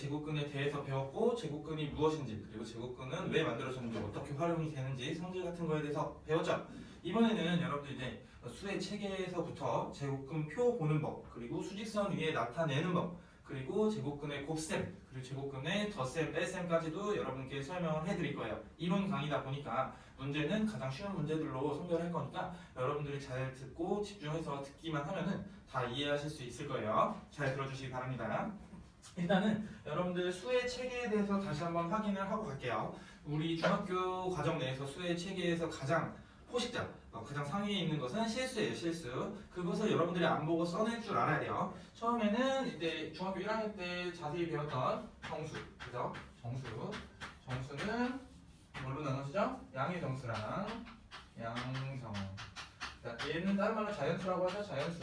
제곱근에 대해서 배웠고 제곱근이 무엇인지 그리고 제곱근은 왜 만들어졌는지 어떻게 활용이 되는지 성질 같은 거에 대해서 배웠죠. 이번에는 여러분들 이제 수의 체계에서부터 제곱근 표 보는 법 그리고 수직선 위에 나타내는 법 그리고 제곱근의 곱셈 그리고 제곱근의 덧셈 뺄셈까지도 여러분께 설명을 해드릴 거예요. 이론 강의다 보니까 문제는 가장 쉬운 문제들로 선별할 거니까 여러분들이 잘 듣고 집중해서 듣기만 하면은 다 이해하실 수 있을 거예요. 잘 들어주시기 바랍니다. 일단은 여러분들 수의 체계에 대해서 다시 한번 확인을 하고 갈게요. 우리 중학교 과정 내에서 수의 체계에서 가장 포식자, 가장 상위에 있는 것은 실수예요. 실수. 그것을 여러분들이 안 보고 써낼 줄 알아야 돼요. 처음에는 이제 중학교 1학년 때 자세히 배웠던 정수, 그죠? 정수는 뭘로 나눠지죠? 양의 정수랑 양성. 자, 얘는 다른 말로 자연수라고 하죠. 자연수.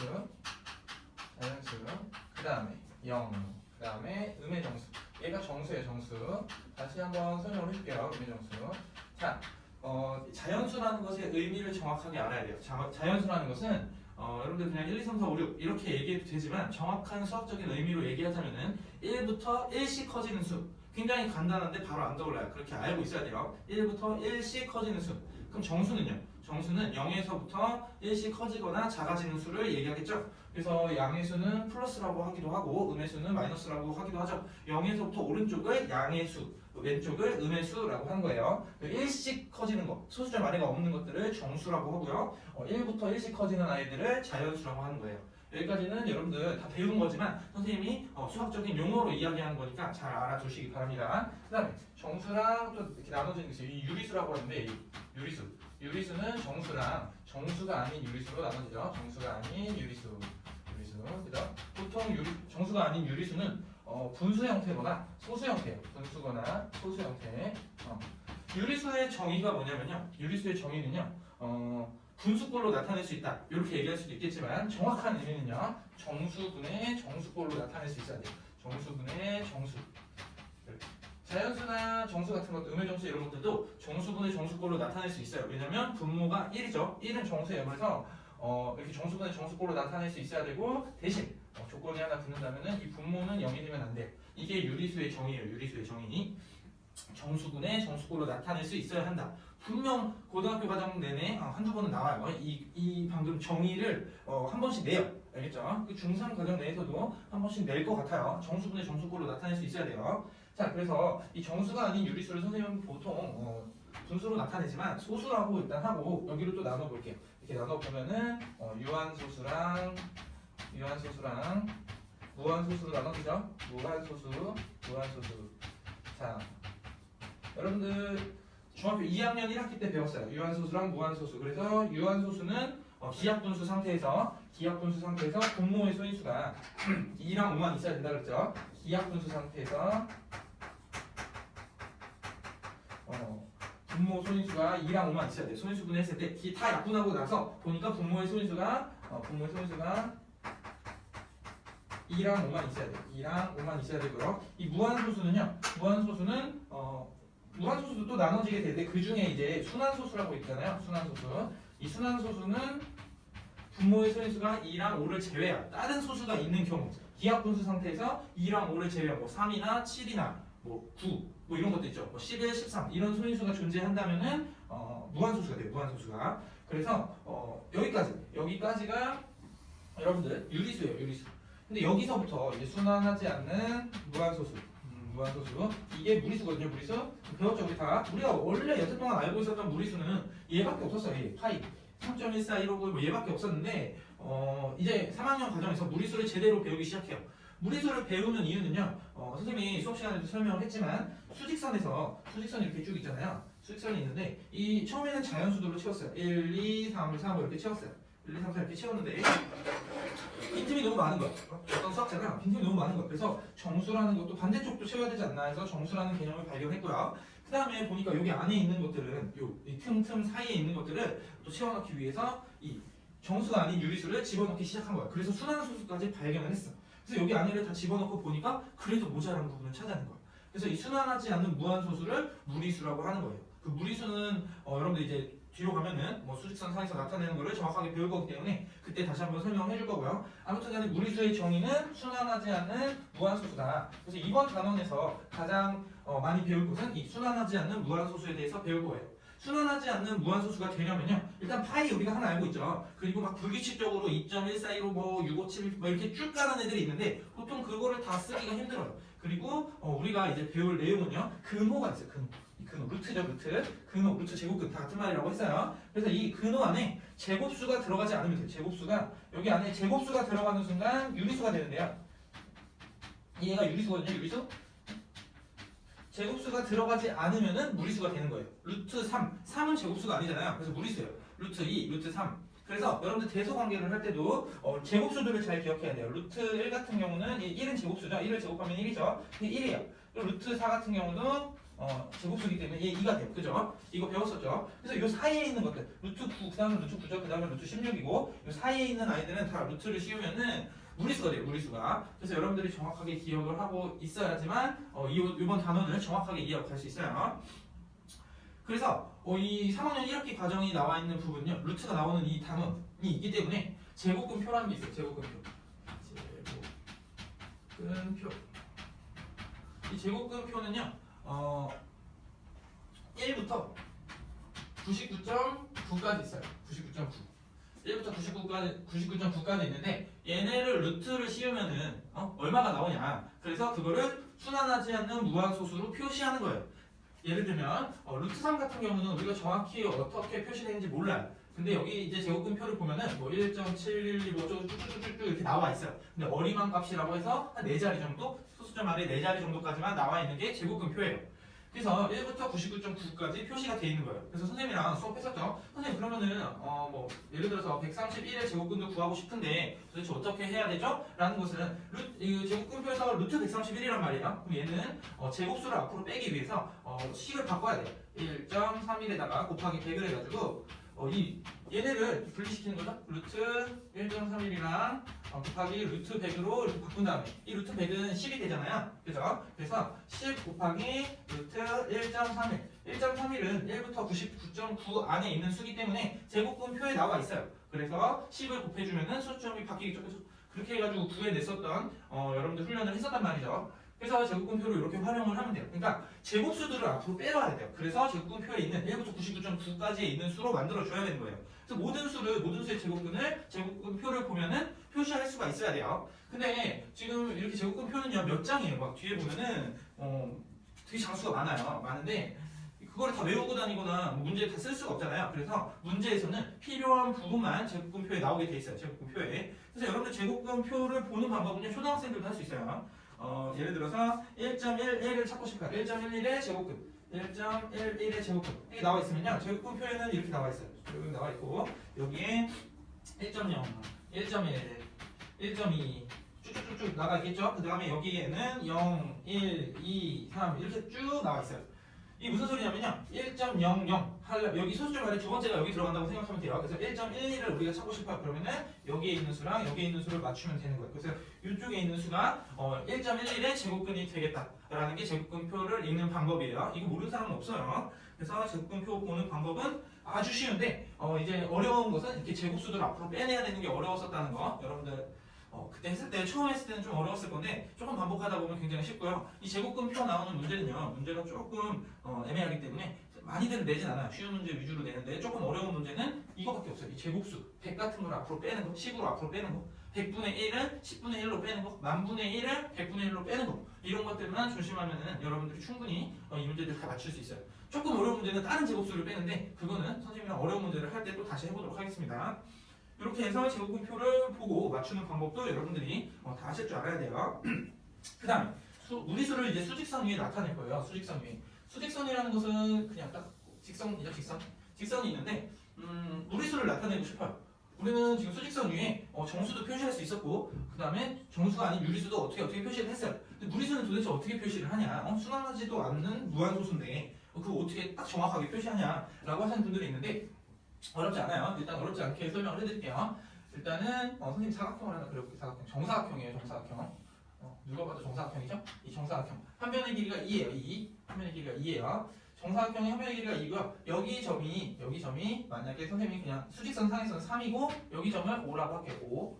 그 다음에 영. 그 다음에 음의 정수. 얘가 정수예요. 정수. 다시 한번 설명을 해줄게요. 음의 정수. 자, 자연수라는 것의 의미를 정확하게 알아야 돼요. 자연수라는 것은 여러분들 그냥 1, 2, 3, 4, 5, 6 이렇게 얘기해도 되지만 정확한 수학적인 의미로 얘기하자면은 1부터 1씩 커지는 수. 굉장히 간단한데 바로 안 떠올라요. 그렇게 알고 있어야 돼요. 1부터 1씩 커지는 수. 그럼 정수는요? 정수는 0에서부터 1씩 커지거나 작아지는 수를 얘기하겠죠? 그래서 양의 수는 플러스라고 하기도 하고 음의 수는 마이너스라고 하기도 하죠. 0에서부터 오른쪽을 양의 수, 왼쪽을 음의 수라고 하는 거예요. 1씩 커지는 것, 소수점 아래가 없는 것들을 정수라고 하고요. 1부터 1씩 커지는 아이들을 자연수라고 하는 거예요. 여기까지는 여러분들 다 배운 거지만 선생님이 수학적인 용어로 이야기하는 거니까 잘 알아두시기 바랍니다. 그 다음에 정수랑 또 이렇게 나눠지는 게 있어요. 이 유리수라고 하는데 유리수는 정수가 아닌 유리수로 나눠지죠. 정수가 아닌 유리수. 그죠? 보통 정수가 아닌 유리수는 분수 형태거나 소수 형태예요. 분수거나 소수 형태. 유리수의 정의가 뭐냐면요. 유리수의 정의는요. 분수꼴로 나타낼 수 있다. 이렇게 얘기할 수도 있겠지만 정확한 의미는요. 정수분의 정수꼴로 나타낼 수 있어야 돼요. 정수분의 정수. 자연수나 정수 같은 것도 음의 정수 이런 것들도 정수분의 정수꼴로 나타낼 수 있어요. 왜냐면 분모가 1이죠. 1은 정수예요. 그래서 이렇게 정수분의 정수꼴로 나타낼 수 있어야 되고 대신 조건이 하나 붙는다면은 이 분모는 0이 되면 안 돼요. 이게 유리수의 정의예요. 유리수의 정의. 정수분의 정수꼴로 나타낼 수 있어야 한다. 분명 고등학교 과정 내내 한두 번은 나와요. 이 방금 정의를 한 번씩 내요. 알겠죠? 중3 과정 내에서도 한 번씩 낼 것 같아요. 정수분의 정수꼴로 나타낼 수 있어야 돼요. 자, 그래서 이 정수가 아닌 유리수를 선생님은 보통 분수로 나타내지만 소수라고 일단 하고 여기로 또 나눠볼게요. 이렇게 나눠보면은 유한소수랑 무한소수로 나눠지죠? 무한소수. 자, 여러분들 중학교 2학년 1학기 때 배웠어요. 유한소수랑 무한소수. 그래서 유한소수는 기하분수 상태에서 분모의 소인수가 2랑 5만 있어야 된다 그랬죠? 기하분수 상태에서 분모 소인수가 2랑 5만 있어야 돼요. 소인수분해 했을 때 다 약분하고 나서 보니까 분모의 소인수가 2랑 5만 있어야 돼요. 2랑 5만 있어야 되고요. 이 무한소수는요. 무한소수도 또 나눠지게 되는데 그 중에 이제 순환소수라고 있잖아요. 순환소수. 이 순환소수는 분모의 소인수가 2랑 5를 제외한 다른 소수가 있는 경우 기하분수 상태에서 2랑 5를 제외한 3이나 7이나 9 이런 것도 있죠. 11, 13 이런 소인수가 존재한다면은 무한소수가 돼요. 무한소수가. 그래서 여기까지가 여러분들 유리수예요. 유리수. 근데 여기서부터 이제 순환하지 않는 무한소수. 이게 무리수거든요. 무리수. 배웠죠 우리 다. 우리가 원래 여태 동안 알고 있었던 무리수는 얘밖에 없었어요. 얘 파이 3.1415 얘밖에 없었는데 이제 3학년 과정에서 무리수를 제대로 배우기 시작해요. 무리수를 배우는 이유는요. 선생님이 수업 시간에도 설명을 했지만 수직선이 이렇게 쭉 있잖아요. 수직선이 있는데 이 처음에는 자연수들로 채웠어요. 1, 2, 3, 4 이렇게 채웠어요. 1, 2, 3, 4 이렇게 채웠는데 빈틈이 너무 많은 거야. 어떤 수학자가 빈틈이 너무 많은 거야. 그래서 정수라는 것도 반대쪽도 채워야 되지 않나 해서 정수라는 개념을 발견했고요. 그 다음에 보니까 여기 안에 있는 것들은 이 틈 사이에 있는 것들을 또 채워넣기 위해서 이 정수가 아닌 유리수를 집어넣기 시작한 거야. 그래서 순환소수까지 발견을 했어. 그래서 여기 안에를 다 집어넣고 보니까 그래도 모자란 부분을 찾아낸 거야. 그래서 이 순환하지 않는 무한소수를 무리수라고 하는 거예요. 그 무리수는 여러분들 이제 뒤로 가면은 뭐 수직선 상에서 나타내는 거를 정확하게 배울 거기 때문에 그때 다시 한번 설명해 줄 거고요. 아무튼간에 무리수의 정의는 순환하지 않는 무한소수다. 그래서 이번 단원에서 가장 많이 배울 것은 이 순환하지 않는 무한소수에 대해서 배울 거예요. 순환하지 않는 무한소수가 되려면요. 일단 파이 우리가 하나 알고 있죠. 그리고 막 불규칙적으로 2.145 뭐 657 뭐 이렇게 쭉 가는 애들이 있는데 보통 그거를 다 쓰기가 힘들어요. 그리고 우리가 이제 배울 내용은요. 근호가 있어요. 근호, 루트죠, 루트. 근호, 루트 제곱근 다 같은 말이라고 했어요. 그래서 이 근호 안에 제곱수가 들어가지 않으면 돼요. 제곱수가 여기 안에 제곱수가 들어가는 순간 유리수가 되는데요. 얘가 유리수거든요, 유리수. 제곱수가 들어가지 않으면은 무리수가 되는 거예요. 루트 3, 3은 제곱수가 아니잖아요. 그래서 무리수예요. 루트 2, 루트 3. 그래서 여러분들 대소관계를 할 때도 제곱수들을 잘 기억해야 돼요. 루트 1 같은 경우는 1은 제곱수죠. 1을 제곱하면 1이죠. 이게 1이에요. 그리고 루트 4 같은 경우도 제곱수이기 때문에 얘 2가 돼요. 그죠? 이거 배웠었죠? 그래서 요 사이에 있는 것들 루트 9, 그 다음에 루트 9죠. 그 다음에 루트 16이고 요 사이에 있는 아이들은 다 루트를 씌우면은 무리수가 돼요. 무리수가. 그래서 여러분들이 정확하게 기억을 하고 있어야지만 이번 단원을 정확하게 기억할 수 있어요. 그래서 이 3학년 1학기 과정이 나와 있는 부분요. 루트가 나오는 이 단원이 있기 때문에 제곱근표라는 게 있어요. 제곱근표. 제곱근표. 이 제곱근표는요. 1부터 99.9까지 있어요. 99.9. 1부터 99.9까지 있는데 얘네를 루트를 씌우면은 얼마가 나오냐. 그래서 그거를 순환하지 않는 무한소수로 표시하는 거예요. 예를 들면 루트 3 같은 경우는 우리가 정확히 어떻게 표시되는지 몰라요. 근데 여기 이제 제곱근표를 보면은 뭐 1.712 뭐 쭉쭉쭉쭉 이렇게 나와 있어요. 근데 어리만 값이라고 해서 한 4자리 정도, 소수점 아래 4자리 정도까지만 나와 있는 게 제곱근표예요. 그래서 1부터 99.9까지 표시가 돼 있는 거예요. 그래서 선생님이랑 수업했었죠. 선생님 그러면은 뭐 예를 들어서 131의 제곱근도 구하고 싶은데 도대체 어떻게 해야 되죠? 라는 것은 이 제곱근표에서 루트 131이란 말이에요. 그럼 얘는 제곱수를 앞으로 빼기 위해서 식을 바꿔야 돼요. 1.31에다가 곱하기 100을 해가지고 얘네를 분리시키는 거죠. 루트 1.31이랑 곱하기 루트 100으로 이렇게 바꾼 다음에 이 루트 100은 10이 되잖아요. 그죠? 그래서 10 곱하기 루트 1.31 1.31은 1부터 99.9 안에 있는 수기 때문에 제곱근표에 나와 있어요. 그래서 10을 곱해주면은 수점이 바뀌겠죠. 그렇게 해가지고 9에 냈었던 여러분들 훈련을 했었단 말이죠. 그래서 제곱근표를 이렇게 활용을 하면 돼요. 그러니까 제곱수들을 앞으로 빼와야 돼요. 그래서 제곱근표에 있는 1부터 99.9까지에 있는 수로 만들어줘야 되는 거예요. 그래서 모든 수의 제곱근을 제곱근표를 보면은 표시할 수가 있어야 돼요. 근데 지금 이렇게 제곱근표는요 몇 장이에요. 막 뒤에 보면은 되게 장수가 많아요. 많은데 그거를 다 외우고 다니거나 문제에 다 쓸 수가 없잖아요. 그래서 문제에서는 필요한 부분만 제곱근표에 나오게 돼 있어요. 제곱근표에. 그래서 여러분들 제곱근표를 보는 방법은요 초등학생들도 할 수 있어요. 예를 들어서 1.11을 찾고 싶어요. 1.11의 제곱근 1.11의 제곱근 이게 나와 있으면요 제곱근표에는 이렇게 나와 있어요. 여기 나와 있고 여기에 1.0, 1.1, 1.2 쭉쭉쭉쭉 나가 있겠죠. 그 다음에 여기에는 0, 1, 2, 3 이렇게 쭉 나와 있어요. 이게 무슨 소리냐면요 1.00 여기 소수점 아래 두 번째가 여기 들어간다고 생각하면 돼요. 그래서 1.11을 우리가 찾고 싶어요. 그러면은 여기에 있는 수랑 여기에 있는 수를 맞추면 되는 거예요. 그래서 이쪽에 있는 수가 1.11의 제곱근이 되겠다라는 게 제곱근표를 읽는 방법이에요. 이거 모르는 사람은 없어요. 그래서 제곱근표 보는 방법은 아주 쉬운데 이제 어려운 것은 이렇게 제곱수들을 앞으로 빼내야 되는 게 어려웠었다는 거 여러분들 그때 했을 때 처음 했을 때는 좀 어려웠을 건데 조금 반복하다 보면 굉장히 쉽고요. 이 제곱근표 나오는 문제는요 문제가 조금 애매하기 때문에 많이들 내진 않아요. 쉬운 문제 위주로 내는데 조금 어려운 문제는 이거밖에 없어요. 이 제곱수 100 같은 걸 앞으로 빼는 거 10으로 앞으로 빼는 거 100분의 1은 10분의 1로 빼는 거 만분의 1을 100분의 1로 빼는 거 이런 것들만 조심하면은 여러분들이 충분히 이 문제들 다 맞출 수 있어요. 조금 어려운 문제는 다른 제곱수를 빼는데 그거는 선생님이랑 어려운 문제를 할 때 또 다시 해보도록 하겠습니다. 이렇게 해서 제곱근표를 보고 맞추는 방법도 여러분들이 다 아실 줄 알아야 돼요. 그 다음에 무리수를 이제 수직선 위에 나타낼 거예요. 수직선 위에. 수직선이라는 것은 그냥 딱 직선이죠. 직선이 있는데 무리수를 나타내고 싶어요. 우리는 지금 수직선 위에 정수도 표시할 수 있었고 그 다음에 정수가 아닌 유리수도 어떻게 표시를 했어요. 근데 무리수는 도대체 어떻게 표시를 하냐. 순환하지도 않는 무한소수인데 그거 어떻게 딱 정확하게 표시하냐 라고 하시는 분들이 있는데 어렵지 않아요. 일단 어렵지 않게 설명을 해드릴게요. 일단은 선생님 사각형을 하나 그려볼게요. 사각형. 정사각형이에요. 정사각형. 누가 봐도 정사각형이죠? 이 정사각형. 한 변의 길이가 2예요. 2. 한 변의 길이가 2예요. 정사각형의 협의 길이가 2고요. 여기 점이 만약에 선생님이 그냥 수직선 상에서는 3이고 여기 점을 5라고 할게요. 5.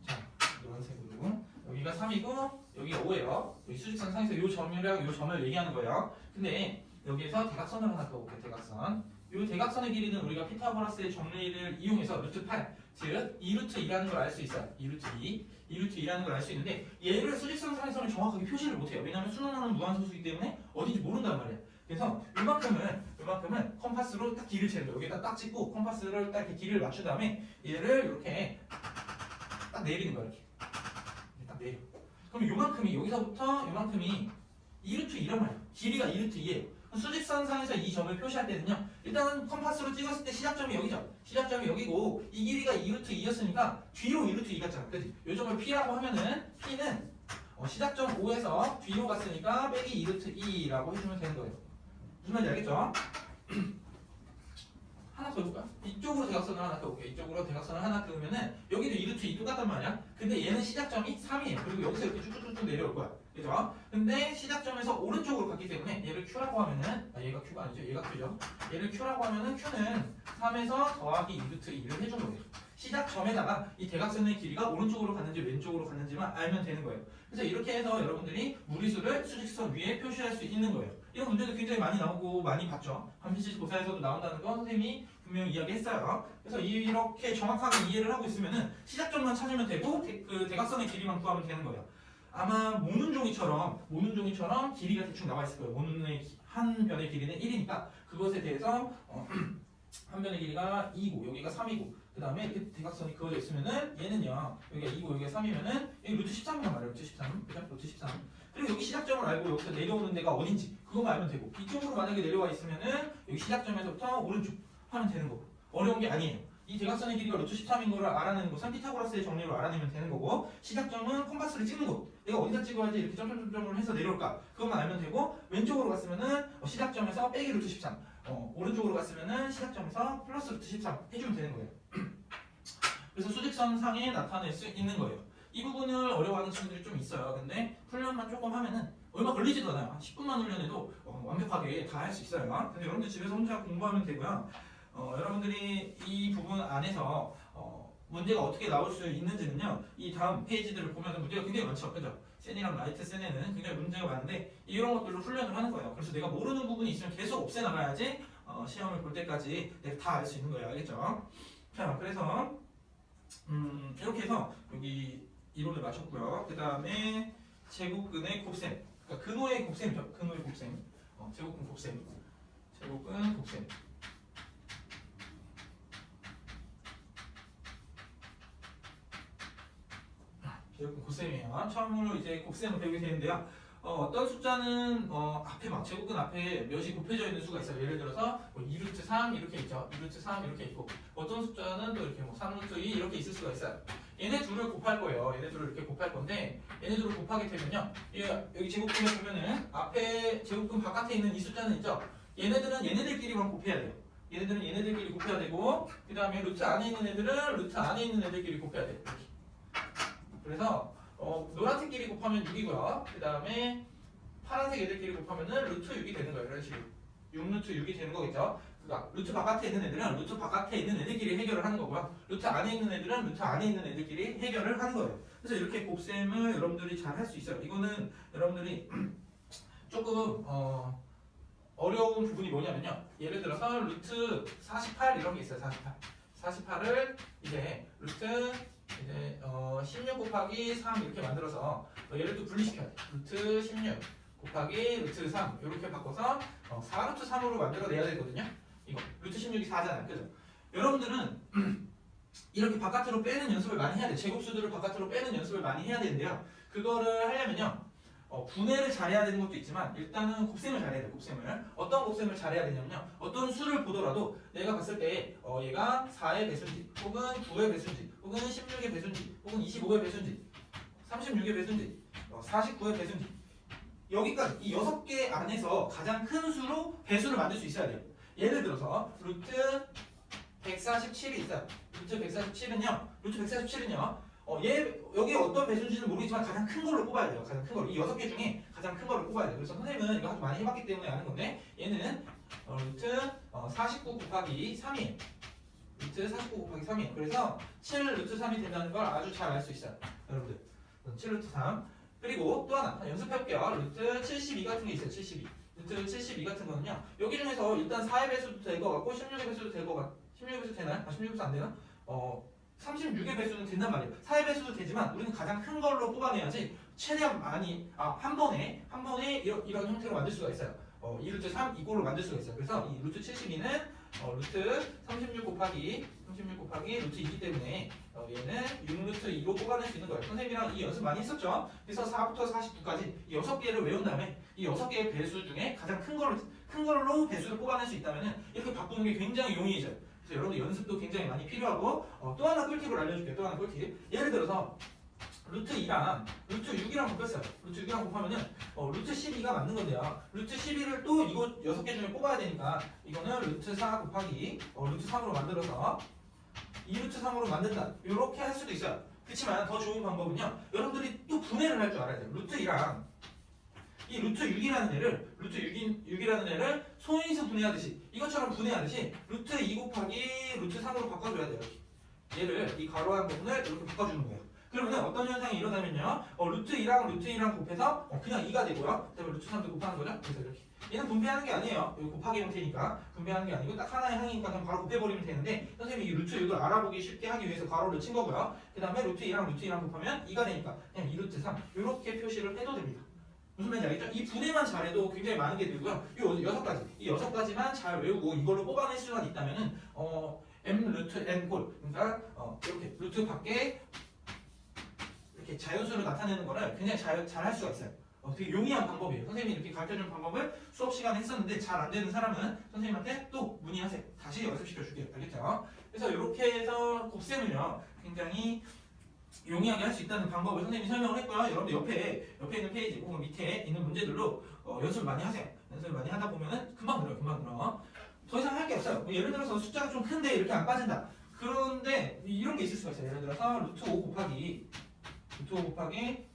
자, 노란색으로 여기가 3이고 여기가 5예요. 여기 수직선 상에서 이 점이랑 이 점을 얘기하는 거예요. 근데 여기에서 대각선을 하나 그어볼게요. 대각선. 이 대각선의 길이는 우리가 피타고라스의 정리를 이용해서 루트 8, 즉 2루트 2라는 걸 알 수 있어요. 2루트 2, 2루트 2라는 걸 알 수 있는데 얘를 수직선 상에서는 정확하게 표시를 못해요. 왜냐하면 순환하는 무한소수이기 때문에 어딘지 모른단 말이에요. 그래서 이만큼은 컴파스로 딱 길을 재는 거예요. 여기다 딱 찍고 컴파스를 딱 이렇게 길을 맞춘 다음에 얘를 이렇게 딱 내리는 거예요. 이렇게 딱 내려. 그럼 요만큼이 여기서부터 요만큼이 2루트 2란 말이에요. 길이가 2루트 2예요. 수직선상에서 이 점을 표시할 때는요, 일단은 컴파스로 찍었을 때 시작점이 여기죠. 시작점이 여기고 이 길이가 2루트 2였으니까 뒤로 2루트 2 갔잖아. 그치? 요 점을 P라고 하면은 P는 시작점 5에서 뒤로 갔으니까 빼기 2루트 2라고 해주면 되는 거예요. 무슨 말인지 알겠죠? 하나 더 해볼까요? 이쪽으로 대각선을 하나 그어볼게요. 이쪽으로 대각선을 하나 그으면은 여기도 2루트 2 똑같단 말이야. 근데 얘는 시작점이 3이에요. 그리고 여기서 이렇게 쭉쭉쭉 내려올 거야. 그죠? 근데 시작점에서 오른쪽으로 갔기 때문에 얘를 Q라고 하면은 얘가 Q가 아니죠. 얘가 Q죠. 얘를 Q라고 하면은 Q는 3에서 더하기 2루트 2를 해준 거예요. 시작점에다가 이 대각선의 길이가 오른쪽으로 갔는지 왼쪽으로 갔는지만 알면 되는 거예요. 그래서 이렇게 해서 여러분들이 무리수를 수직선 위에 표시할 수 있는 거예요. 이런 문제도 굉장히 많이 나오고 많이 봤죠. 반피시 고사에서도 나온다는 거 선생님이 분명히 이야기했어요. 그래서 이렇게 정확하게 이해를 하고 있으면은 시작점만 찾으면 되고 그 대각선의 길이만 구하면 되는 거예요. 아마 모눈종이처럼 길이가 대충 나와 있을 거예요. 모눈의 한 변의 길이는 1이니까 그것에 대해서 한 변의 길이가 2고 여기가 3이고 그 다음에 이렇게 대각선이 그어져 있으면은 얘는요 여기가 2고 여기가 3이면은 여기 루트 13이란 말이에요. 루트 13 그죠? 루트 13 그리고 여기 시작점을 알고 여기서 내려오는 데가 어딘지 그것만 알면 되고 이쪽으로 만약에 내려와 있으면은 여기 시작점에서부터 오른쪽 하면 되는 거고 어려운 게 아니에요. 이 대각선의 길이가 루트 13인 거를 알아내는 것은 피타고라스의 정리로 알아내면 되는 거고 시작점은 컴파스를 찍는 곳 내가 어디다 찍어야지 이렇게 점점점점을 해서 내려올까 그것만 알면 되고 왼쪽으로 갔으면은 시작점에서 빼기 루트 13 오른쪽으로 갔으면은 시작점에서 플러스 루트 13 해주면 되는 거예요. 그래서 수직선상에 나타낼 수 있는 거예요. 이 부분을 어려워하는 친구들이 좀 있어요. 근데 훈련만 조금 하면은 얼마 걸리지도 않아요. 한 10분만 훈련해도 완벽하게 다 할 수 있어요. 근데 여러분들 집에서 혼자 공부하면 되고요. 여러분들이 이 부분 안에서 문제가 어떻게 나올 수 있는지는요. 이 다음 페이지들을 보면 문제가 굉장히 많죠. 그죠? 센이랑 라이트 센에는 굉장히 문제가 많은데 이런 것들로 훈련을 하는 거예요. 그래서 내가 모르는 부분이 있으면 계속 없애나가야지 시험을 볼 때까지 내가 다 알 수 있는 거예요. 알겠죠? 자, 그래서 이렇게 해서 여기 이론을 마쳤고요. 그 다음에 제곱근의 곱셈, 그러니까 근호의 곱셈이죠. 근호의 곱셈, 제곱근 곱셈, 제곱근 곱셈. 제곱근 곱셈이에요. 처음으로 이제 곱셈을 배우게 되는데요. 어떤 숫자는 앞에 막 제곱근 앞에 몇이 곱해져 있는 수가 있어요. 예를 들어서 뭐 2루트 3 이렇게 있죠. 2루트 3 이렇게 있고 어떤 숫자는 또 이렇게 뭐 3루트 2 이렇게 있을 수가 있어요. 얘네 둘을 곱할 거예요. 얘네 둘을 이렇게 곱할 건데 얘네 둘을 곱하게 되면요. 여기 제곱근에 보면은 앞에 제곱근 바깥에 있는 이 숫자는 있죠. 얘네들은 얘네들끼리만 곱해야 돼요. 얘네들은 얘네들끼리 곱해야 되고 그 다음에 루트 안에 있는 애들은 루트 안에 있는 애들끼리 곱해야 돼요. 이렇게. 그래서 노란색끼리 곱하면 6이고요. 그 다음에 파란색 애들끼리 곱하면은 루트 6이 되는 거예요. 이런 식으로 6루트 6이 되는 거겠죠. 그러니까 루트 바깥에 있는 애들은 루트 바깥에 있는 애들끼리 해결을 하는 거고요. 루트 안에 있는 애들은 루트 안에 있는 애들끼리 해결을 하는 거예요. 그래서 이렇게 곱셈을 여러분들이 잘 할 수 있어요. 이거는 여러분들이 조금 어려운 부분이 뭐냐면요. 예를 들어서 루트 48 이런 게 있어요. 48을 이제 루트 이제 16 곱하기 3 이렇게 만들어서 얘를 또 분리시켜야 돼. 루트 16 곱하기 루트 3 이렇게 바꿔서 4루트 3으로 만들어내야 되거든요. 이거 루트 16이 4잖아요. 그죠? 여러분들은 이렇게 바깥으로 빼는 연습을 많이 해야 돼. 제곱수들을 바깥으로 빼는 연습을 많이 해야 되는데요. 그거를 하려면요. 분해를 잘해야 되는 것도 있지만 일단은 곱셈을 잘해야 돼요. 곱셈을 어떤 곱셈을 잘해야 되냐면요. 어떤 수를 보더라도 내가 봤을 때 얘가 4의 배수인지 혹은 9의 배수인지 혹은 16의 배수인지 혹은 25의 배수인지 36의 배수인지 49의 배수인지 여기까지 이 6개 안에서 가장 큰 수로 배수를 만들 수 있어야 돼요. 예를 들어서 루트 147이 있어요. 루트 147은요. 얘 여기 어떤 배수인지는 모르겠지만 가장 큰 걸로 뽑아야 돼요. 가장 큰 걸로. 이 6개 중에 가장 큰 거를 뽑아야 돼. 그래서 선생님은 이거 아주 많이 해봤기 때문에 아는 건데 얘는 루트 49 곱하기 3이에요. 루트 49 곱하기 3이에요. 그래서 7 루트 3이 된다는 걸 아주 잘 알 수 있어요. 여러분들 7 루트 3. 그리고 또 하나 연습해볼게요. 루트 72 같은 게 있어요. 72. 루트 72 같은 거는요. 여기 중에서 일단 4의 배수도 될 것 같고 16의 배수도 될 것 같고 16의 배수 되나요? 16의 배수 안 되나? 36의 배수는 된단 말이에요. 4의 배수도 되지만 우리는 가장 큰 걸로 뽑아내야지 최대한 많이 한 번에 이런 형태로 만들 수가 있어요. 2 루트 3 이꼴로 만들 수가 있어요. 그래서 이 루트 72는 루트 36 곱하기 루트 2기 때문에 얘는 6 루트 2로 뽑아낼 수 있는 거예요. 선생님이랑 이 연습 많이 했었죠. 그래서 4부터 49까지 이 6개를 외운 다음에 이 6개의 배수 중에 가장 큰 걸로 배수를 뽑아낼 수 있다면 이렇게 바꾸는 게 굉장히 용이해져요. 그래서 여러분들 연습도 굉장히 많이 필요하고 또 하나 꿀팁을 알려줄게요. 또 하나 꿀팁. 예를 들어서 루트 2랑 루트 6이랑 곱했어요. 루트 6이랑 곱하면은 루트 12가 맞는 건데요. 루트 12를 또 이거 6개 중에 뽑아야 되니까 이거는 루트 4 곱하기 루트 3으로 만들어서 2루트 3으로 만든다. 이렇게 할 수도 있어요. 그렇지만 더 좋은 방법은요. 여러분들이 또 분해를 할 줄 알아야 돼요. 루트 2랑 이 루트 6이라는 애를 루트 6이라는 애를 소인수 분해하듯이 이것처럼 분해하듯이 루트 2 곱하기 루트 3으로 바꿔줘야 돼요. 얘를 이 가로한 부분을 이렇게 바꿔주는 거예요. 그러면 어떤 현상이 일어나면요. 루트 2랑 곱해서 그냥 2가 되고요. 그다음에 루트 3도 곱하는 거죠. 그래서 이렇게. 얘는 분배하는 게 아니에요. 여기 곱하기 형태니까 분배하는 게 아니고 딱 하나의 항이니까 그냥 바로 곱해버리면 되는데 선생님이 이 루트 6을 알아보기 쉽게 하기 위해서 가로를 친 거고요. 그 다음에 루트 2랑 곱하면 2가 되니까 그냥 2루트 3 이렇게 표시를 해도 됩니다. 무슨 말인지 알겠죠? 이 분해만 잘해도 굉장히 많은 게 되고요. 이 6가지만 잘 외우고 이걸로 뽑아낼 수만 있다면은 m 루트 n 꼴 그러니까 이렇게 루트 밖에 이렇게 자연수를 나타내는 거를 굉장히 잘 할 수가 있어요. 되게 용이한 방법이에요. 선생님이 이렇게 가르쳐주는 방법을 수업 시간에 했었는데 잘 안 되는 사람은 선생님한테 또 문의하세요. 다시 연습시켜 줄게요. 알겠죠? 그래서 이렇게 해서 곱셈을요 굉장히 용이하게 할 수 있다는 방법을 선생님이 설명을 했고요. 여러분들 옆에 있는 페이지 혹은 밑에 있는 문제들로 연습을 많이 하세요. 연습을 많이 하다 보면은 금방 늘어요. 더 이상 할 게 없어요. 예를 들어서 숫자가 좀 큰데 이렇게 안 빠진다. 그런데 이런 게 있을 수가 있어요. 예를 들어서 루트 5 곱하기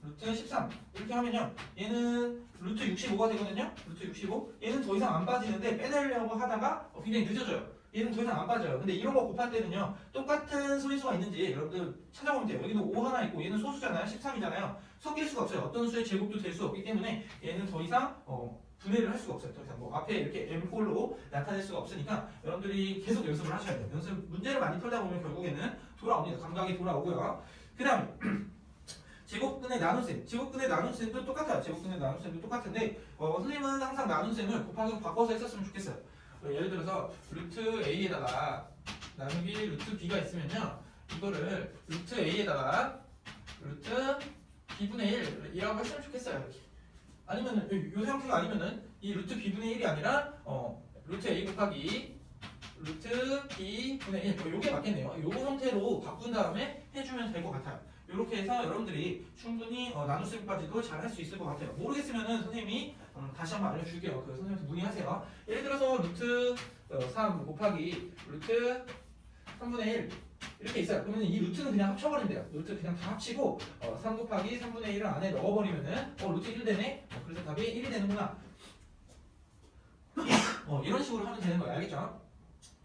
루트 13 이렇게 하면요 얘는 루트 65가 되거든요. 루트 65 얘는 더 이상 안 빠지는데 빼내려고 하다가 굉장히 늦어져요. 얘는 더 이상 안 빠져요. 근데 이런 거 곱할 때는요 똑같은 소인수가 있는지 여러분들 찾아보면 돼요. 여기는 5 하나 있고 얘는 소수잖아요. 13이잖아요. 섞일 수가 없어요. 어떤 수의 제곱도 될 수 없기 때문에 얘는 더 이상 분해를 할 수가 없어요. 더 이상 앞에 이렇게 m꼴로 나타낼 수가 없으니까 여러분들이 계속 연습을 하셔야 돼요. 문제를 많이 풀다 보면 결국에는 돌아옵니다. 감각이 돌아오고요. 그 다음에 제곱근의 나눗셈도 똑같아요. 제곱근의 나눗셈도 똑같은데 선생님은 항상 나눗셈을 곱하기 바꿔서 했었으면 좋겠어요. 예를 들어서 루트 a에다가 나누기 루트 b가 있으면요 이거를 루트 a에다가 루트 b분의 1이라고 했으면 좋겠어요. 이렇게. 아니면은 요 형태가 아니면은 이 루트 b분의 1이 아니라 루트 a 곱하기 루트 b분의 1 요게 맞겠네요. 요 형태로 바꾼 다음에 해주면 될 것 같아요. 이렇게 해서 여러분들이 충분히 나눗셈까지도 잘 할 수 있을 것 같아요. 모르겠으면은 선생님이 다시 한번 알려줄게요. 그 선생님한테 문의하세요. 예를 들어서 루트 3 곱하기 루트 3분의 1 이렇게 있어요. 그러면 이 루트는 그냥 합쳐버리면 돼요. 루트 그냥 다 합치고 3 곱하기 3분의 1을 안에 넣어버리면은 루트 1 되네? 그래서 답이 1이 되는구나. 이런 식으로 하면 되는 거예요. 알겠죠?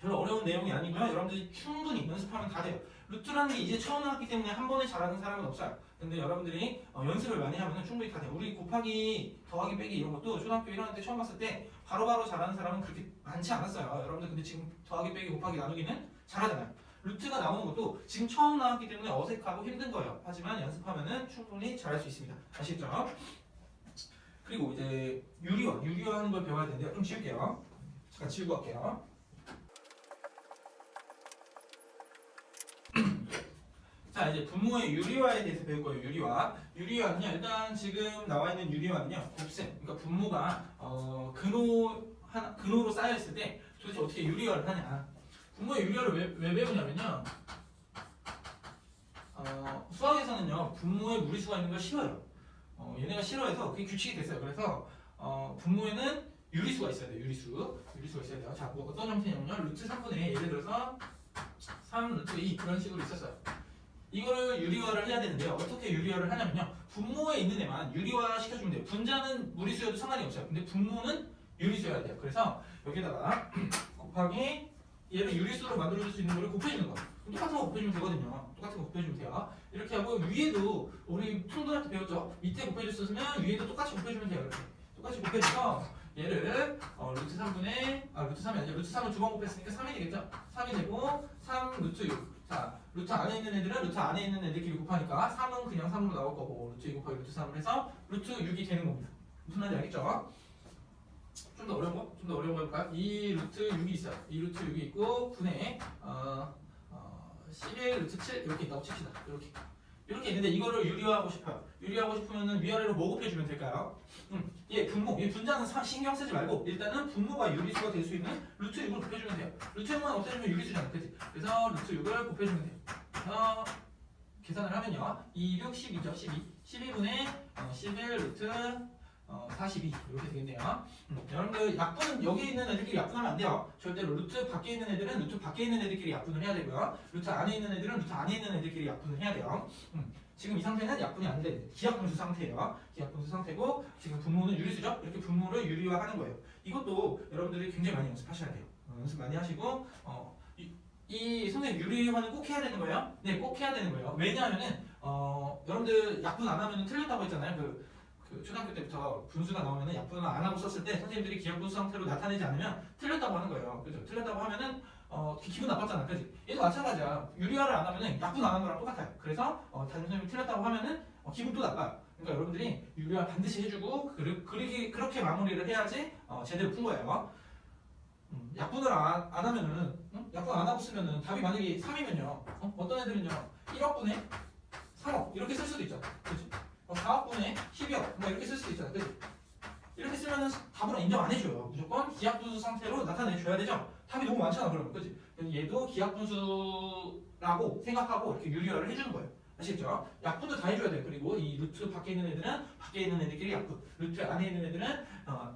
별로 어려운 내용이 아니고요. 여러분들이 충분히 연습하면 다 돼요. 루트라는 게 이제 처음 나왔기 때문에 한 번에 잘하는 사람은 없어요. 근데 여러분들이 연습을 많이 하면 충분히 다 돼요. 우리 곱하기, 더하기, 빼기 이런 것도 초등학교 1학년 때 처음 봤을 때 바로바로 잘하는 사람은 그렇게 많지 않았어요. 여러분들 근데 지금 더하기, 빼기, 곱하기, 나누기는 잘하잖아요. 루트가 나오는 것도 지금 처음 나왔기 때문에 어색하고 힘든 거예요. 하지만 연습하면은 충분히 잘할 수 있습니다. 아시겠죠? 그리고 이제 유리화하는 걸 배워야 되는데요. 좀 지울게요. 잠깐 지우고 갈게요. 자 이제 분모의 유리화에 대해서 배울 거예요. 유리화는요 일단 지금 나와 있는 유리화는요 곱셈 그러니까 분모가 근호로 쌓여 있을 때 도대체 어떻게 유리화를 하냐. 분모의 유리화를 왜 배우냐면요 수학에서는요 분모에 무리수가 있는 걸 싫어요. 얘네가 싫어해서 그게 규칙이 됐어요. 그래서 분모에는 유리수가 있어야 돼요. 유리수가 있어야 돼요. 자 어떤 형태냐면요 루트 3분의 예를 들어서 3 루트 2 그런 식으로 있었어요. 이거를 유리화를 해야 되는데요. 어떻게 유리화를 하냐면요. 분모에 있는 애만 유리화 시켜주면 돼요. 분자는 무리수여도 상관이 없어요. 근데 분모는 유리수여야 돼요. 그래서 여기다가 곱하기 얘를 유리수로 만들어줄 수 있는 거를 곱해주는 거예요. 똑같은 거 곱해주면 되거든요. 똑같은 거 곱해주면 돼요. 이렇게 하고 위에도 우리 충분할 때 배웠죠. 밑에 곱해줬으면 위에도 똑같이 곱해주면 돼요. 이렇게 똑같이 곱해줘서 얘를 루트 3분의 루트 3이 아니라 루트 3을 두 번 곱했으니까 3이 되겠죠. 3이 되고 3 루트 6. 자, 루트 안에 있는 애들은 루트 안에 있는 애들끼리 곱하니까 3은 그냥 3으로 나올 거고 루트 2 곱하기 루트 3을 해서 루트 6이 되는 겁니다. 무슨 말인지 알겠죠? 좀 더 어려운 거? 좀 더 어려운 거 해볼까요? 이 루트 6이 있어요. 이 루트 6이 있고 9에 11 루트 7 이렇게 있다고 칩시다. 이렇게 있는데 이거를 유리화하고 싶어요. 유리화하고 싶으면은 위아래로 뭐 곱해주면 될까요? 얘 분모, 얘 분자는 신경 쓰지 말고 일단은 분모가 유리수가 될 수 있는 루트 6을 곱해주면 돼요. 루트 6만 없애주면 유리수잖아, 그치? 그래서 루트 6을 곱해주면 돼요. 그래서 계산을 하면요, 2, 6, 12죠, 12분의 11 루트 42 이렇게 되겠네요. 여러분들 약분은 여기 있는 애들끼리 약분하면 안 돼요. 절대로 루트 밖에 있는 애들은 루트 밖에 있는 애들끼리 약분을 해야 되고요. 루트 안에 있는 애들은 루트 안에 있는 애들끼리 약분을 해야 돼요. 지금 이 상태는 약분이 안 돼. 기하분수 상태예요. 기하분수 상태고 지금 분모는 유리수죠. 이렇게 분모를 유리화하는 거예요. 이것도 여러분들이 굉장히 많이 연습하셔야 돼요. 연습 많이 하시고 이 선생님 유리화는 꼭 해야 되는 거예요? 네, 꼭 해야 되는 거예요. 왜냐하면은 여러분들 약분 안 하면 틀렸다고 했잖아요. 그 초등학교 때부터 분수가 나오면은 약분을 안 하고 썼을 때 선생님들이 기하분수 상태로 나타내지 않으면 틀렸다고 하는 거예요. 그죠? 틀렸다고 하면은 기분 나빴잖아, 그지? 얘도 마찬가지야. 유리화를 안 하면은 약분 안 하는 거랑 똑같아요. 그래서 담임 선생님이 틀렸다고 하면은 기분 또 나빠요. 그러니까 여러분들이 유리화 반드시 해주고 그렇게 마무리를 해야지 제대로 푼 거예요. 약분을 안 하면은 약분 안 하고 쓰면은 답이 만약에 3이면요. 어떤 애들은요 1억분의 3억 이렇게 쓸 수도 있죠, 그렇지? 4억분의 12억 뭐 이렇게 쓸 수도 있잖아, 그렇지? 이렇게 쓰면은 답으로 인정 안 해줘요. 무조건 기하분수 상태로 나타내줘야 되죠. 답이 너무 많잖아, 그러면, 그렇지? 얘도 기하분수라고 생각하고 이렇게 유리화를 해주는 거예요. 아시겠죠? 약분도 다 해줘야 돼요. 그리고 이 루트 밖에 있는 애들은 밖에 있는 애들끼리 약분, 루트 안에 있는 애들은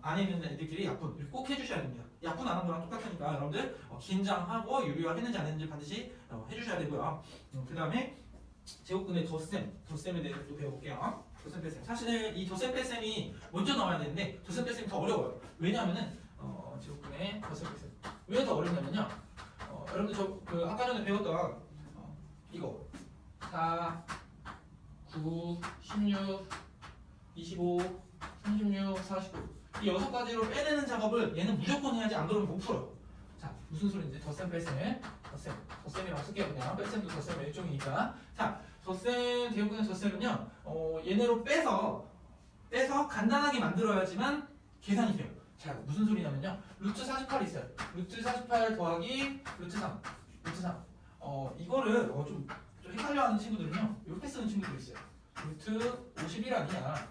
안에 있는 애들끼리 약분 이렇게 꼭 해주셔야 됩니다. 약분 안 한 거랑 똑같으니까 여러분들 긴장하고 유리화 했는지 안 했는지 반드시 해주셔야 되고요. 그 다음에 제곱근의 덧셈에 대해서 또 배워볼게요. 덧셈 뺄셈. 사실 이 덧셈 뺄셈이 먼저 나와야 되는데 덧셈 뺄셈이 더 어려워요. 왜냐하면은 제곱근의 덧셈 뺄셈. 왜 더 어렵냐면요. 여러분들 아까 전에 배웠던 이거 4, 9, 16, 25, 36, 49 이 6가지로 빼내는 작업을 얘는 무조건 해야지 안 그러면 못 풀어요. 자, 무슨 소리인지 덧셈 뺄셈 덧셈이라고 쓸게요. 그냥 뺄셈도 덧셈의 일종이니까. 자, 덧셈 대역근의 덧셈은요 얘네로 빼서 간단하게 만들어야지만 계산이 돼요. 자, 무슨 소리냐면요 루트 48이 있어요. 루트 48 더하기 루트 3 이거를 좀 헷갈려하는 친구들은요 이렇게 쓰는 친구들이 있어요. 루트 51 아니야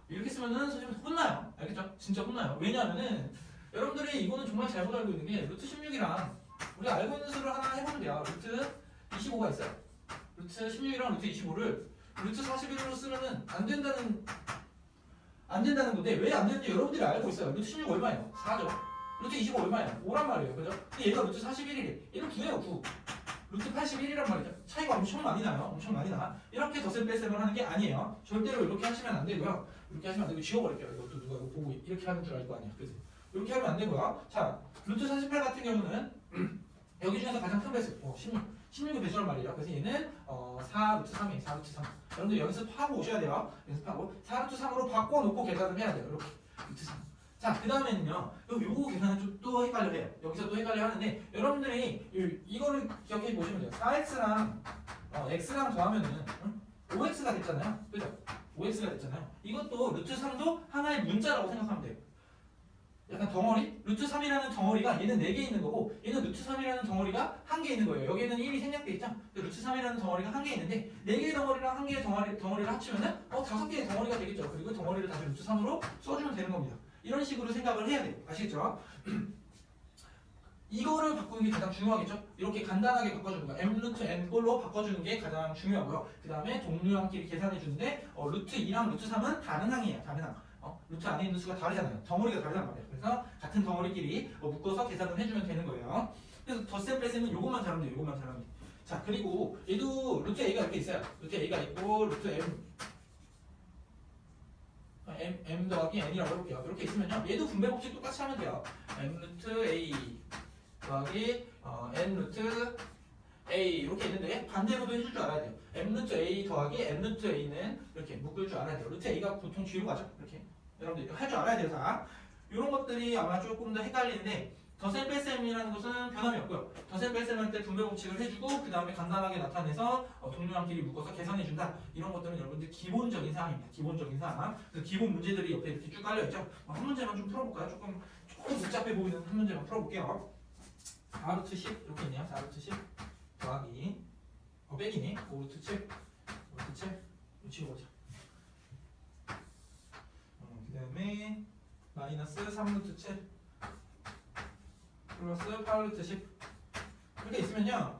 이렇게 쓰면은 선생님 혼나요. 알겠죠? 진짜 혼나요. 왜냐하면은 여러분들이 이거는 정말 잘못 알고 있는 게 루트 16이랑 우리가 알고 있는 수를 하나 해보면 돼요. 루트 25가 있어요. 루트 16이랑 루트 25를 루트 41로 쓰면은 안 된다는 건데 왜 안 되는지 여러분들이 알고 있어요. 루트 16 얼마예요? 4죠. 루트 25 얼마예요? 5란 말이에요. 그죠? 근데 얘가 루트 41이래. 얘는 9예요, 9. 루트 81이란 말이죠. 차이가 엄청 많이 나요. 엄청 많이 나. 이렇게 덧셈 뺄셈을 하는 게 아니에요. 절대로 이렇게 하시면 안 되고요. 이렇게 하시면 안 되고 지워버릴게요. 이것도 누가 이거 보고 이렇게 하는 줄 알 거 아니야. 그래서 이렇게 하면 안 되고요. 자, 루트 48 같은 경우는 여기 중에서 가장 큰 배수 16의 배수란 말이에요. 그래서 얘는 4 루트 3이에요. 4 루트 3. 여러분들 연습하고 오셔야 돼요. 연습하고 4 루트 3으로 바꿔놓고 계산을 해야 돼요. 이렇게 루트 3. 자, 그 다음에는요. 요거 계산은 좀 또 헷갈려 해요. 여기서 또 헷갈려 하는데 여러분들이 이거를 기억해 보시면 돼요. 4x랑 x랑 더하면은 5x가 됐잖아요. 그죠? 5x가 됐잖아요. 이것도 루트 3도 하나의 문자라고 생각하면 돼요. 약간 덩어리? 루트 3이라는 덩어리가 얘는 4개 있는 거고 얘는 루트 3이라는 덩어리가 1개 있는 거예요. 여기에는 1이 생략돼 있죠? 루트 3이라는 덩어리가 1개 있는데 4개의 덩어리랑 1개의 덩어리를 합치면은 5개의 덩어리가 되겠죠. 그리고 덩어리를 다시 루트 3으로 써주면 되는 겁니다. 이런 식으로 생각을 해야 돼요. 아시겠죠? 이거를 바꾸는 게 가장 중요하겠죠? 이렇게 간단하게 바꿔주는 거 m 루트 n 꼴로 바꿔주는 게 가장 중요하고요. 그 다음에 동류항끼리 계산해 주는데 루트 2랑 루트 3은 다른 항이에요. 다른 항. 루트 안에 있는 수가 다르잖아요. 덩어리가 다르단 말이에요. 그래서 같은 덩어리끼리 묶어서 계산을 해주면 되는 거예요. 그래서 덧셈 뺄셈은 요것만 잘하면 돼요. 요것만 잘하면 돼요. 자 그리고 얘도 루트 a가 이렇게 있어요. 루트 a가 있고 루트 m 더하기 n이라고 해볼게요. 이렇게 있으면요 얘도 분배 법칙 똑같이 하면 돼요. m 루트 a 더하기 n 루트 a 이렇게 있는데 반대로도 해줄 줄 알아야 돼요. m 루트 a 더하기 n 루트 a는 이렇게 묶을 줄 알아야 돼요. 루트 a가 보통 뒤로 가죠. 이렇게 여러분들 할 줄 알아야 돼요. 다 이런 것들이 아마 조금 더 헷갈리는데 덧셈 뺄셈이라는 것은 변함이 없고요. 덧셈 뺄셈 할 때 분배 법칙을 해주고 그 다음에 간단하게 나타내서 동료랑끼리 묶어서 계산해준다. 이런 것들은 여러분들 기본적인 사항입니다. 기본적인 사항. 그 기본 문제들이 옆에 이렇게 쭉 깔려있죠. 한 문제만 좀 풀어볼까요? 조금 복잡해 보이는 한 문제만 풀어볼게요. 4루트 10 이렇게 있네요. 4루트 10 더하기 빼기네. 5루트 7 5루트 7 치워보자. 그 다음에 마이너스 3루트 7 플러스 8루트 10 이렇게 있으면요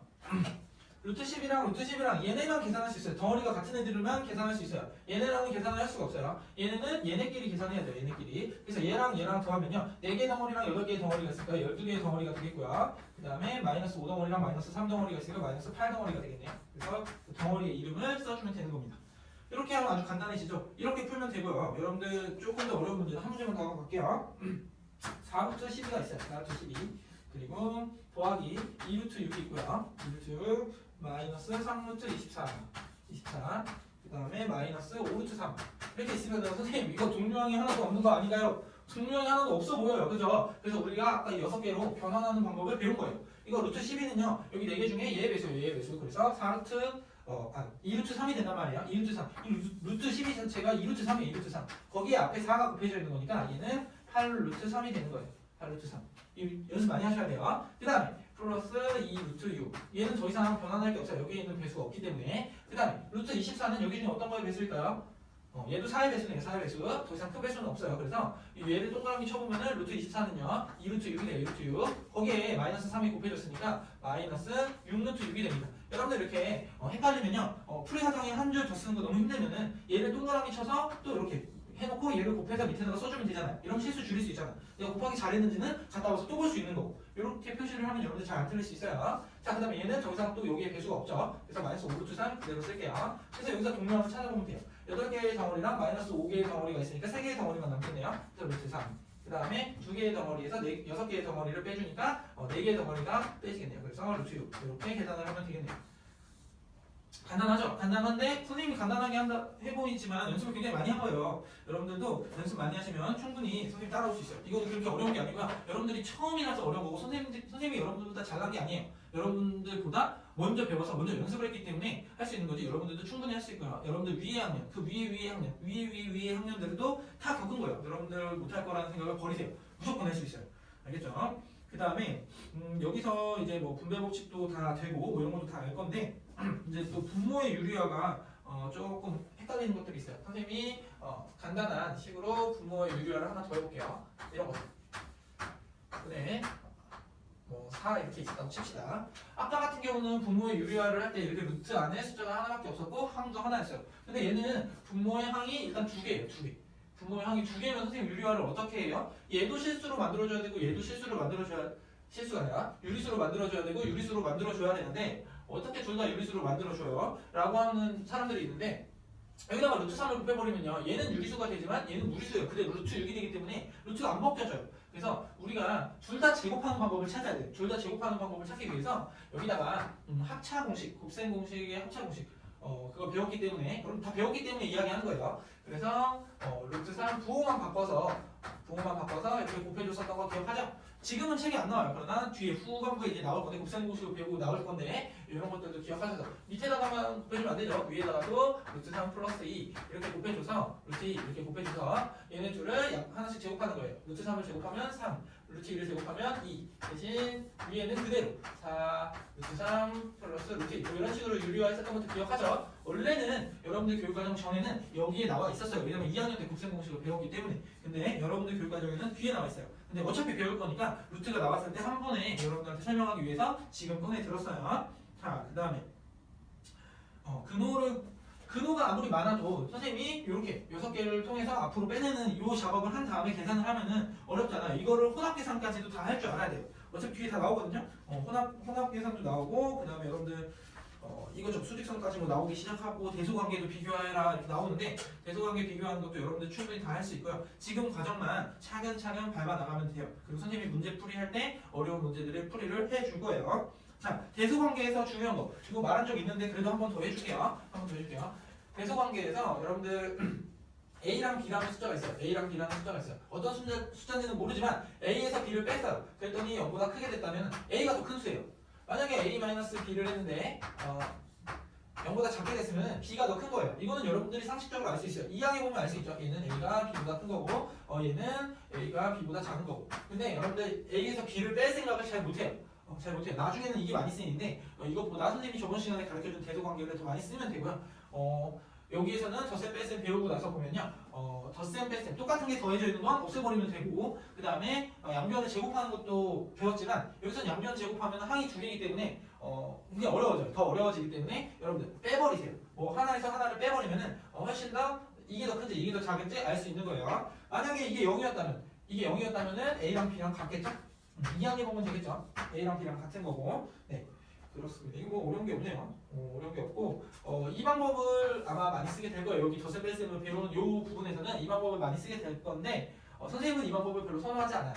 루트 10이랑 루트 10이랑 얘네만 계산할 수 있어요. 덩어리가 같은 애들만 계산할 수 있어요. 얘네랑은 계산을 할 수가 없어요. 얘네는 얘네끼리 계산해야 돼요. 얘네끼리. 그래서 얘랑 더하면요 4개 덩어리랑 8개의 덩어리가 있으니까 12개의 덩어리가 되겠고요. 그 다음에 마이너스 5덩어리랑 마이너스 3덩어리가 있으니까 마이너스 8덩어리가 되겠네요. 그래서 그 덩어리의 이름을 써주면 되는 겁니다. 이렇게 하면 아주 간단해지죠. 이렇게 풀면 되고요. 여러분들 조금 더 어려운 문제는 한 문제만 더 하고 갈게요. 4루트 12가 있어요. 4루트 12 그리고 더하기 2루트 6이 있고요. 2루트 6 마이너스 3루트 24 그 다음에 마이너스 5루트 3 이렇게 있으면 선생님 이거 동류항이 하나도 없는 거 아닌가요? 동류항이 하나도 없어 보여요. 그죠? 그래서 우리가 아까 6개로 변환하는 방법을 배운 거예요. 이거 루트 12는요 여기 4개 중에 얘 배수예요. 얘 배수. 그래서 4루트 2루트 3이 된단 말이에요. 2루트 3 루트 12 자체가 2루트 3이에요. 2루트 3 거기에 앞에 4가 곱해져 있는 거니까 얘는 8루트 3이 되는 거예요. 8루트 3 연습 많이 하셔야 돼요. 그 다음에 플러스 2루트 6 얘는 더 이상 변환할 게 없어요. 여기에 있는 배수가 없기 때문에. 그 다음에 루트 24는 여기 중에 어떤 거의 배수일까요? 얘도 4의 배수네요. 4의 배수. 더 이상 큰 배수는 없어요. 그래서 얘를 동그라미 쳐보면은 루트 24는요 2루트 6이 돼요. 2루트 6 거기에 마이너스 3이 곱해졌으니까 마이너스 6루트 6이 됩니다. 여러분들 이렇게 헷갈리면요 풀이 사정에 한 줄 더 쓰는 거 너무 힘들면은 얘를 동그라미 쳐서 또 이렇게 해놓고 얘를 곱해서 밑에다가 써주면 되잖아요. 이런 실수 줄일 수 있잖아. 내가 곱하기 잘했는지는 갔다 와서 또 볼 수 있는 거고. 이렇게 표시를 하면 여러분들 잘 안 틀릴 수 있어요. 자, 그 다음에 얘는 더 이상 또 여기에 배수가 없죠. 그래서 마이너스 5루트 3 그대로 쓸게요. 그래서 여기서 동료항을 찾아보면 돼요. 8개의 덩어리랑 마이너스 5개의 덩어리가 있으니까 3개의 덩어리만 남겠네요. 그래서 루트 3. 그 다음에 2개의 덩어리에서 6개의 덩어리를 빼주니까 4개의 덩어리가 빼지겠네요. 그래서 루트 6. 이렇게 계산을 하면 되겠네요. 간단하죠? 간단한데 선생님이 간단하게 한다 해보이지만 연습을 굉장히 많이 한 거예요. 여러분들도 연습 많이 하시면 충분히 선생님 따라올 수 있어요. 이거 그렇게 어려운 게 아니고요. 여러분들이 처음이라서 어려운 거고 선생님이 여러분들보다 잘난 게 아니에요. 여러분들보다 먼저 배워서 먼저 연습을 했기 때문에 할 수 있는 거지. 여러분들도 충분히 할 수 있고요. 여러분들 위의 학년, 그 위의 학년, 위의 학년들도 다 겪은 거예요. 여러분들 못할 거라는 생각을 버리세요. 무조건 할 수 있어요. 알겠죠? 그 다음에 여기서 이제 뭐 분배 법칙도 다 되고 뭐 이런 것도 다 알 건데 이제 또 분모의 유리화가 조금 헷갈리는 것들이 있어요. 선생님이 간단한 식으로 분모의 유리화를 하나 더 해볼게요. 이런 거. 네. 뭐 4 이렇게 있었다고 칩시다. 아까 같은 경우는 분모의 유리화를 할 때 이렇게 루트 안에 숫자가 하나밖에 없었고 항도 하나였어요. 근데 얘는 분모의 항이 일단 2개예요. 2개. 분모의 항이 2개면 선생님 유리화를 어떻게 해요? 얘도 실수로 만들어줘야 되고 얘도 실수로 만들어줘야 실수가 아니라 유리수로 만들어줘야 되고 유리수로 만들어줘야 되는데 어떻게 둘 다 유리수로 만들어줘요? 라고 하는 사람들이 있는데 여기다가 루트 3을 곱해버리면요 얘는 유리수가 되지만 얘는 무리수예요. 그대로 루트 6이 되기 때문에 루트가 안 벗겨져요. 그래서 우리가 둘 다 제곱하는 방법을 찾아야 돼요. 둘 다 제곱하는 방법을 찾기 위해서 여기다가 합차 공식, 곱셈 공식의 합차 공식 그거 배웠기 때문에 그럼 다 배웠기 때문에 이야기하는 거예요. 그래서 루트 3 부호만 바꿔서 이렇게 곱해줬었던 거 기억하죠? 지금은 책이 안 나와요. 그러나 뒤에 후반부에 이제 나올 건데 곱셈 공식을 배우고 나올 건데 이런 것들도 기억하셔서 밑에다가만 곱해주면 안 되죠. 위에다가도 루트 3 플러스 2 이렇게 곱해줘서 루트 2 이렇게 곱해줘서 얘네 둘을 하나씩 제곱하는 거예요. 루트 3을 제곱하면 3 루트 2를 제곱하면 2 대신 위에는 그대로 4 루트 3 플러스 루트 2 이런 식으로 유리화했었던 것도 기억하죠? 원래는 여러분들 교육과정 전에는 여기에 나와 있었어요. 왜냐면 2학년 때 곱셈 공식을 배웠기 때문에. 근데 여러분들 교육과정에는 뒤에 나와 있어요. 근데 어차피 배울 거니까 루트가 나왔을 때 한 번에 여러분들한테 설명하기 위해서 지금 꺼내 들었어요. 자, 그 다음에 근호가 아무리 많아도 선생님이 이렇게 6개를 통해서 앞으로 빼내는 이 작업을 한 다음에 계산을 하면은 어렵잖아요. 이거를 혼합 계산까지도 다 할 줄 알아야 돼요. 어차피 뒤에 다 나오거든요. 혼합 계산도 나오고 그 다음에 여러분들 이거 좀 수직선까지 뭐 나오기 시작하고 대소관계도 비교해라 이렇게 나오는데 대소관계 비교하는 것도 여러분들 충분히 다 할 수 있고요. 지금 과정만 차근차근 밟아 나가면 돼요. 그리고 선생님이 문제 풀이할 때 어려운 문제들의 풀이를 해줄 거예요. 자, 대소관계에서 중요한 거 이거 말한 적 있는데 그래도 한 번 더 해줄게요. 대소관계에서 여러분들 A랑 B라는 숫자가 있어요. A랑 B라는 숫자가 있어요. 어떤 숫자인지는 모르지만 A에서 B를 뺐어요. 그랬더니 0보다 크게 됐다면 A가 더 큰 수예요. 만약에 A-B를 했는데 0보다 작게 됐으면 B가 더 큰 거예요. 이거는 여러분들이 상식적으로 알 수 있어요. 이항에 보면 알 수 있죠. 얘는 A가 B보다 큰 거고 얘는 A가 B보다 작은 거고. 근데 여러분들 A에서 B를 뺄 생각을 잘 못해요. 잘 못해요. 나중에는 이게 많이 쓰이는데 이것보다 선생님이 저번 시간에 가르쳐준 대소관계를 더 많이 쓰면 되고요. 여기에서는 덧셈 뺄셈 배우고 나서 보면요 덧셈 뺄셈 똑같은 게 더해져 있는 건 없애버리면 되고 그 다음에 양변을 제곱하는 것도 배웠지만 여기서는 양변 제곱하면 항이 두 개이기 때문에 그게 어려워져요. 더 어려워지기 때문에 여러분들 빼버리세요. 뭐 하나에서 하나를 빼버리면은 훨씬 더 이게 더 큰지 이게 더 작은지 알 수 있는 거예요. 만약에 이게 0이었다면은 A랑 B랑 같겠죠? 이항에 보면 되겠죠? A랑 B랑 같은 거고 네. 그렇습니다. 이거 뭐 어려운 게 없네요. 어려운 게 없고 이 방법을 아마 많이 쓰게 될 거예요. 여기 덧셈 뺄셈을 배우는 이 부분에서는 이 방법을 많이 쓰게 될 건데 선생님은 이 방법을 별로 선호하지 않아요.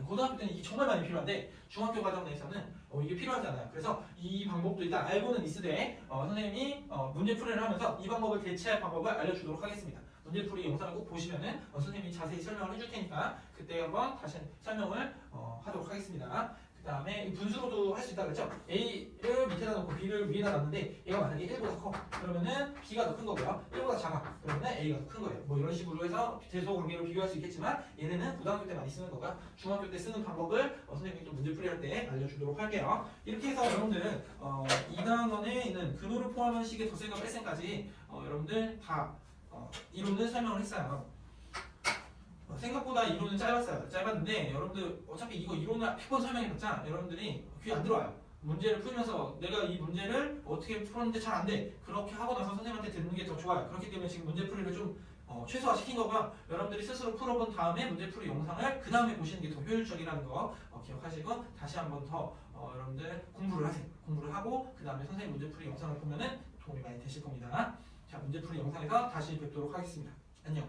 고등학교 때는 이게 정말 많이 필요한데 중학교 과정 내에서는 이게 필요하지 않아요. 그래서 이 방법도 일단 알고는 있으되 선생님이 문제 풀이를 하면서 이 방법을 대체할 방법을 알려주도록 하겠습니다. 문제풀이 영상을 꼭 보시면은 선생님이 자세히 설명을 해줄 테니까 그때 한번 다시 설명을 하도록 하겠습니다. 그 다음에 분수로도 할 수 있다 그랬죠? A를 밑에다 놓고 B를 위에다 놨는데 얘가 만약에 1보다 커 그러면은 B가 더 큰 거고요. 1보다 작아 그러면은 A가 더 큰 거예요. 뭐 이런 식으로 해서 대소관계로 비교할 수 있겠지만 얘네는 고등학교 때 많이 쓰는 거고요. 중학교 때 쓰는 방법을 선생님이 또 문제 풀이할 때 알려주도록 할게요. 이렇게 해서 여러분들은 2단원에 있는 근호를 포함한 식의 덧셈과 뺄셈까지 여러분들 다 이론을 설명을 했어요. 생각보다 이론은 짧았는데 여러분들 어차피 이거 이론을 100번 설명해봤자 여러분들이 귀에 안 들어와요. 문제를 풀면서 내가 이 문제를 어떻게 풀었는데 잘 안 돼. 그렇게 하고 나서 선생님한테 듣는 게 더 좋아요. 그렇기 때문에 지금 문제 풀이를 좀 최소화시킨 거고요. 여러분들이 스스로 풀어본 다음에 문제 풀이 영상을 그 다음에 보시는 게 더 효율적이라는 거 기억하시고 다시 한번 더 여러분들 공부를 하세요. 공부를 하고 그 다음에 선생님 문제 풀이 영상을 보면은 도움이 많이 되실 겁니다. 자, 문제 풀이 영상에서 다시 뵙도록 하겠습니다. 안녕.